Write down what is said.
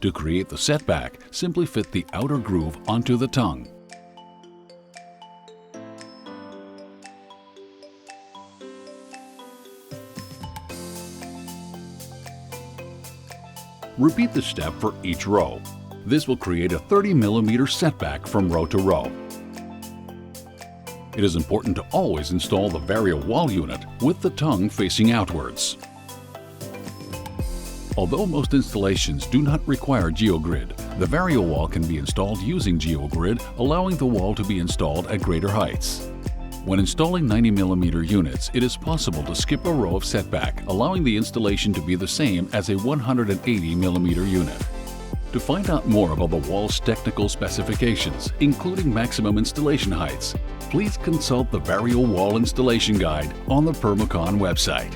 To create the setback, simply fit the outer groove onto the tongue. Repeat the step for each row. This will create a 30 mm setback from row to row. It is important to always install the Vario wall unit with the tongue facing outwards. Although most installations do not require GeoGrid, the Vario wall can be installed using GeoGrid, allowing the wall to be installed at greater heights. When installing 90 mm units, it is possible to skip a row of setback, allowing the installation to be the same as a 180 mm unit. To find out more about the wall's technical specifications, including maximum installation heights, please consult the Vario Wall Installation Guide on the Permacon website.